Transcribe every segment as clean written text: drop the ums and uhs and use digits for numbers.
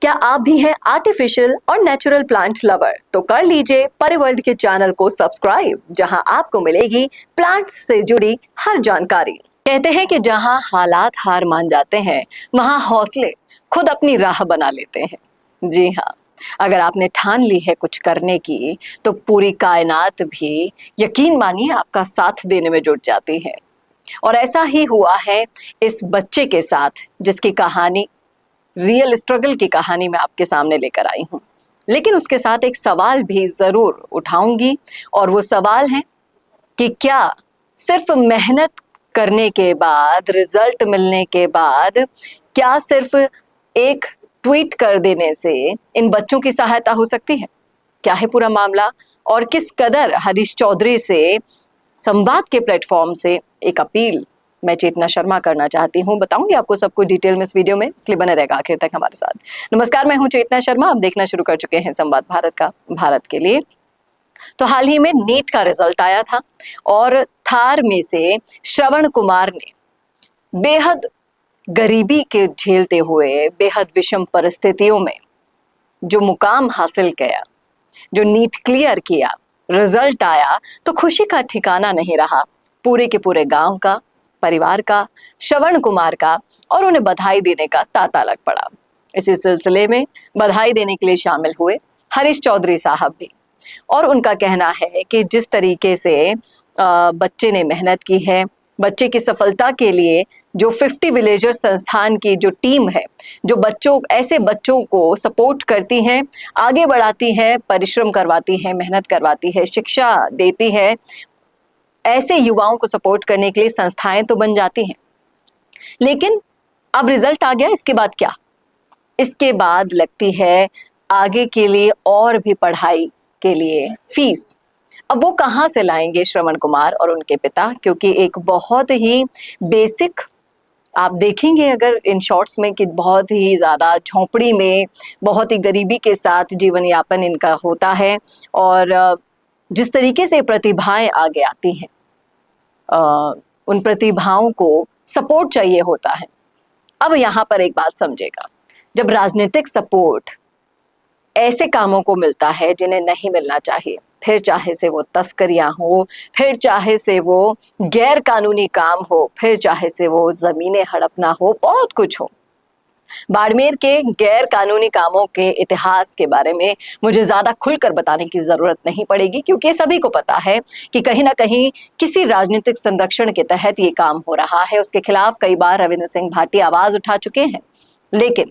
क्या आप भी हैं आर्टिफिशियल और नेचुरल प्लांट लवर? तो कर लीजिए परिवर्ल्ड के चैनल को सब्सक्राइब, जहां आपको मिलेगी प्लांट्स से जुड़ी हर जानकारी। कहते हैं कि जहां हालात हार मान जाते हैं, वहां हौसले खुद अपनी राह बना लेते हैं। जी हाँ, अगर आपने ठान ली है कुछ करने की, तो पूरी कायनात भी यकीन मानिए आपका साथ देने में जुट जाती है। और ऐसा ही हुआ है इस बच्चे के साथ, जिसकी कहानी रियल स्ट्रगल की कहानी मैं आपके सामने लेकर आई हूँ। लेकिन उसके साथ एक सवाल भी जरूर उठाऊंगी, और वो सवाल है कि क्या सिर्फ मेहनत करने के बाद, रिजल्ट मिलने के बाद, क्या सिर्फ एक ट्वीट कर देने से इन बच्चों की सहायता हो सकती है? क्या है पूरा मामला, और किस कदर हरीश चौधरी से संवाद के प्लेटफॉर्म से एक अपील मैं चेतना शर्मा करना चाहती हूँ। बताऊंगी आपको सब कुछ डिटेल में इस वीडियो में, इसलिए बने रहेगा आखिर तक हमारे साथ। नमस्कार, मैं हूँ चेतना शर्मा। आप देखना शुरू कर चुके हैं संवाद भारत का, भारत के लिए। तो हाल ही में नीट का रिजल्ट आया था, और थार में से श्रवण कुमार ने बेहद गरीबी के झेलते हुए, बेहद विषम परिस्थितियों में जो मुकाम हासिल किया, जो नीट क्लियर किया, रिजल्ट आया, तो खुशी का ठिकाना नहीं रहा पूरे के पूरे गांव का, परिवार का, श्रवण कुमार का, और उन्हें बधाई देने का तांता लग पड़ा। इसी सिलसिले में बधाई देने के लिए शामिल हुए हरीश चौधरी साहब भी, और उनका कहना है कि जिस तरीके से बच्चे ने मेहनत की है, बच्चे की सफलता के लिए जो 50 विलेजर्स संस्थान की जो टीम है, जो ऐसे बच्चों को सपोर्ट करती हैं, आगे बढ़ाती है, परिश्रम करवाती है, मेहनत करवाती है, शिक्षा देती है, ऐसे युवाओं को सपोर्ट करने के लिए संस्थाएं तो बन जाती हैं। लेकिन अब रिजल्ट आ गया, इसके बाद क्या? इसके बाद लगती है आगे के लिए और भी पढ़ाई के लिए फीस। अब वो कहाँ से लाएंगे श्रवण कुमार और उनके पिता? क्योंकि एक बहुत ही बेसिक, आप देखेंगे अगर इन शॉर्ट्स में, कि बहुत ही ज़्यादा झोंपड़ी में, बहुत ही गरीबी के साथ जीवन यापन इनका होता है। और जिस तरीके से प्रतिभाएं आगे आती हैं, उन प्रतिभाओं को सपोर्ट चाहिए होता है। अब यहाँ पर एक बात समझेगा, जब राजनीतिक सपोर्ट ऐसे कामों को मिलता है जिन्हें नहीं मिलना चाहिए, फिर चाहे से वो तस्करियां हो, फिर चाहे से वो गैर कानूनी काम हो, फिर चाहे से वो जमीनें हड़पना हो, बहुत कुछ हो। बाड़मेर के गैर कानूनी कामों के इतिहास के बारे में मुझे ज्यादा खुलकर बताने की जरूरत नहीं पड़ेगी, क्योंकि सभी को पता है कि कहीं ना कहीं किसी राजनीतिक संरक्षण के तहत ये काम हो रहा है। उसके खिलाफ कई बार रविंद्र सिंह भाटी आवाज उठा चुके हैं। लेकिन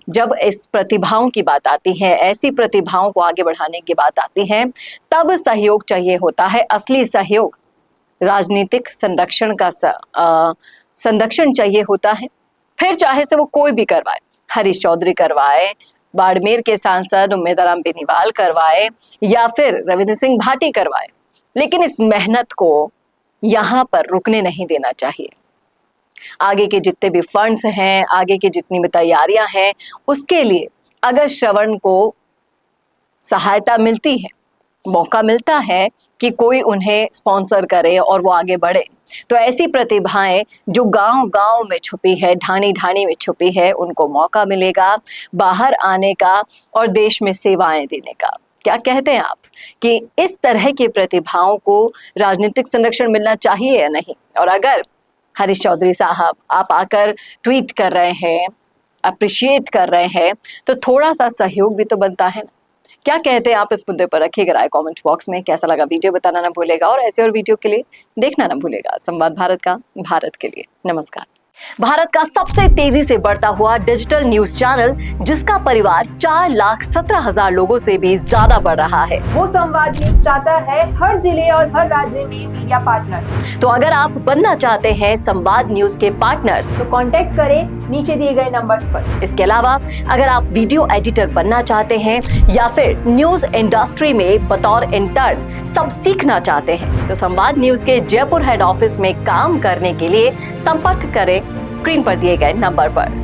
जब इस प्रतिभाओं की बात आती है, ऐसी प्रतिभाओं को आगे बढ़ाने की बात आती है, तब सहयोग चाहिए होता है, असली सहयोग। राजनीतिक संरक्षण का संरक्षण चाहिए होता है, फिर चाहे से वो कोई भी करवाए, हरीश चौधरी करवाए, बाड़मेर के सांसद उम्मेदराम बेनीवाल करवाए, या फिर रविंद्र सिंह भाटी करवाए। लेकिन इस मेहनत को यहाँ पर रुकने नहीं देना चाहिए। आगे के जितने भी फंड्स हैं, आगे की जितनी भी तैयारियां हैं, उसके लिए अगर श्रवण को सहायता मिलती है, मौका मिलता है कि कोई उन्हें स्पॉन्सर करे और वो आगे बढ़े, तो ऐसी प्रतिभाएं जो गांव गांव में छुपी है, ढाणी ढाणी में छुपी है, उनको मौका मिलेगा बाहर आने का और देश में सेवाएं देने का। क्या कहते हैं आप कि इस तरह की प्रतिभाओं को राजनीतिक संरक्षण मिलना चाहिए या नहीं? और अगर हरीश चौधरी साहब आप आकर ट्वीट कर रहे हैं, अप्रिशिएट कर रहे हैं, तो थोड़ा सा सहयोग भी तो बनता है ना? क्या कहते हैं आप इस मुद्दे पर? रखिएगा राय कमेंट बॉक्स में। कैसा लगा वीडियो बताना ना भूलेगा, और ऐसे और वीडियो के लिए देखना ना भूलेगा संवाद भारत का, भारत के लिए। नमस्कार। भारत का सबसे तेजी से बढ़ता हुआ डिजिटल न्यूज चैनल, जिसका परिवार 4,17,000 लोगों से भी ज्यादा बढ़ रहा है, वो संवाद न्यूज चाहता है हर जिले और हर राज्य में मीडिया पार्टनर्स। तो अगर आप बनना चाहते हैं संवाद न्यूज के पार्टनर्स, तो कांटेक्ट करें नीचे दिए गए नंबर्स पर। इसके अलावा अगर आप वीडियो एडिटर बनना चाहते हैं, या फिर न्यूज इंडस्ट्री में बतौर इंटर्न सब सीखना चाहते हैं, तो संवाद न्यूज के जयपुर हेड ऑफिस में काम करने के लिए संपर्क करें स्क्रीन पर दिए गए नंबर पर।